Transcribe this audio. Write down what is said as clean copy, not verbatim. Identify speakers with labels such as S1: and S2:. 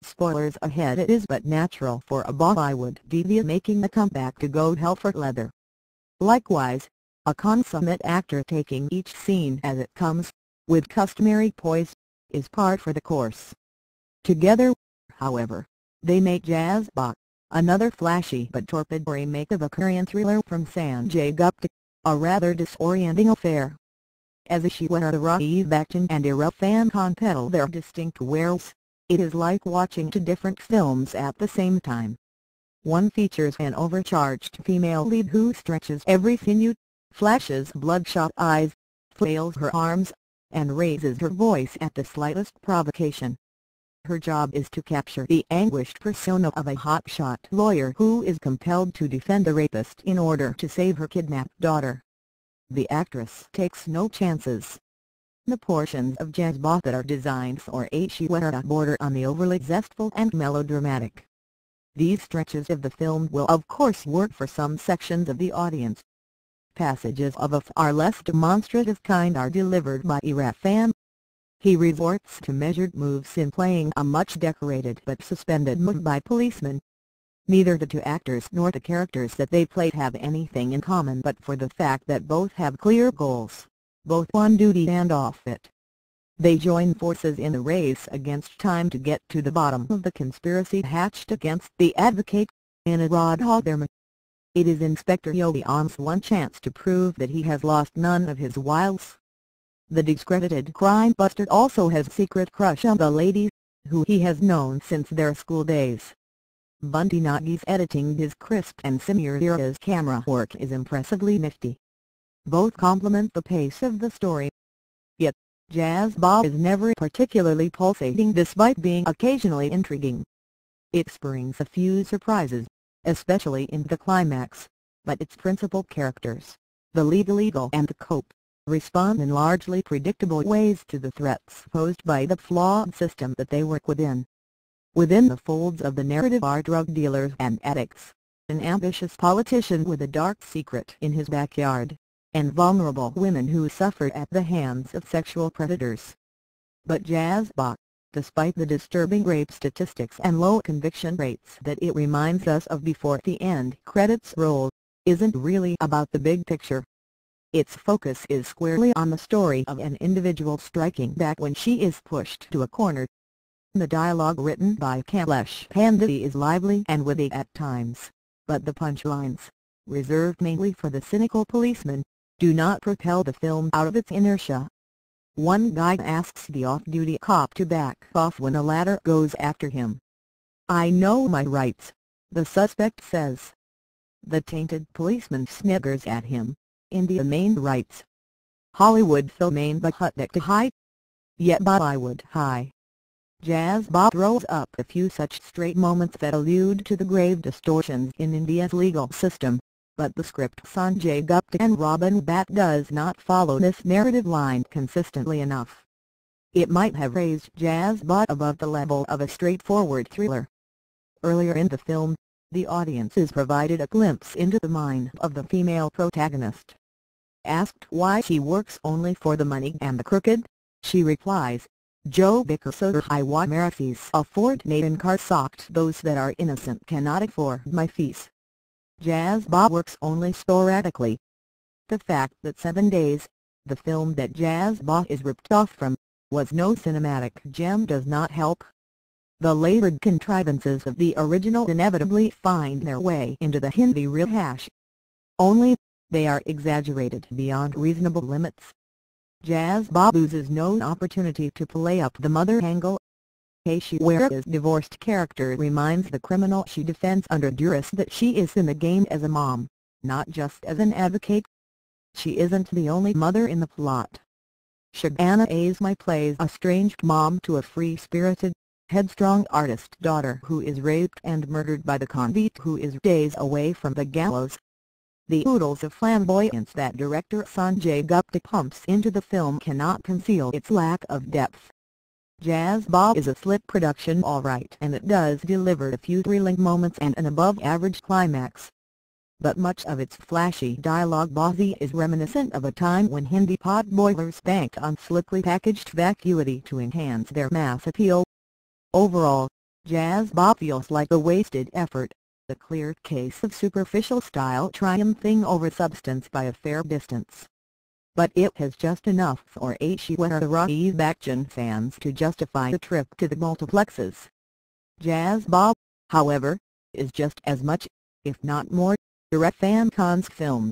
S1: Spoilers ahead. It is but natural for a Bollywood diva making a comeback to go hell for leather. Likewise, a consummate actor taking each scene as it comes, with customary poise, is par for the course. Together, however, they make Jazbaa, another flashy but torpid remake of a Korean thriller from Sanjay Gupta, a rather disorienting affair. As Aishwarya Rai Bachchan and Irfan Khan peddle their distinct wares, it is like watching two different films at the same time. One features an overcharged female lead who stretches every sinew, flashes bloodshot eyes, flails her arms, and raises her voice at the slightest provocation. Her job is to capture the anguished persona of a hotshot lawyer who is compelled to defend a rapist in order to save her kidnapped daughter. The actress takes no chances. The portions of Jazbaa that are designed for Aishwarya border on the overly zestful and melodramatic. These stretches of the film will of course work for some sections of the audience. Passages of a far less demonstrative kind are delivered by Irfan. He resorts to measured moves in playing a much decorated but suspended Mumbai policeman. Neither the two actors nor the characters that they play have anything in common but for the fact that both have clear goals, both on duty and off it. They join forces in a race against time to get to the bottom of the conspiracy hatched against the advocate, Anuradha Dharma. It is Inspector Yogi On's one chance to prove that he has lost none of his wiles. The discredited crime buster also has a secret crush on the lady, who he has known since their school days. Bunty Nagi's editing is crisp and Samira's camera work is impressively nifty. Both complement the pace of the story. Yet, Jazbaa is never particularly pulsating despite being occasionally intriguing. It springs a few surprises, especially in the climax, but its principal characters, the lead and the cope, respond in largely predictable ways to the threats posed by the flawed system that they work within. Within the folds of the narrative are drug dealers and addicts, an ambitious politician with a dark secret in his backyard, and vulnerable women who suffer at the hands of sexual predators. But Jazbaa, despite the disturbing rape statistics and low conviction rates that it reminds us of before the end credits roll, isn't really about the big picture. Its focus is squarely on the story of an individual striking back when she is pushed to a corner. The dialogue written by Kailash Pandey is lively and witty at times, but the punchlines, reserved mainly for the cynical policeman, do not propel the film out of its inertia. One guy asks the off-duty cop to back off when the latter goes after him. "I know my rights," the suspect says. The tainted policeman sniggers at him, "India main rights. Hollywood film main but hut to high. Yet Bollywood high." Jazbaa throws up a few such stray moments that allude to the grave distortions in India's legal system, but the script Sanjay Gupta and Robin Bhatt does not follow this narrative line consistently enough. It might have raised Jazbaa above the level of a straightforward thriller. Earlier in the film, the audience is provided a glimpse into the mind of the female protagonist. Asked why she works only for the money and the crooked, she replies, "Jo because I want Marathis afford maiden car socked those that are innocent cannot afford my fees." Jazbaa works only sporadically. The fact that 7 Days, the film that Jazbaa is ripped off from, was no cinematic gem does not help. The labored contrivances of the original inevitably find their way into the Hindi rehash. Only, they are exaggerated beyond reasonable limits. Jazbaa loses no opportunity to play up the mother angle. Aishwarya's divorced character reminds the criminal she defends under duress that she is in the game as a mom, not just as an advocate. She isn't the only mother in the plot. Shabana Azmi plays a estranged mom to a free-spirited, headstrong artist daughter who is raped and murdered by the convict who is days away from the gallows. The oodles of flamboyance that director Sanjay Gupta pumps into the film cannot conceal its lack of depth. Jazbaa is a slick production alright, and it does deliver a few thrilling moments and an above-average climax. But much of its flashy dialogue-bozzy is reminiscent of a time when Hindi pot boilers banked on slickly packaged vacuity to enhance their mass appeal. Overall, Jazbaa feels like a wasted effort, a clear case of superficial style triumphing over substance by a fair distance. But it has just enough for Ashwara action fans to justify the trip to the multiplexes. Jazbaa, however, is just as much, if not more, a fan con's film.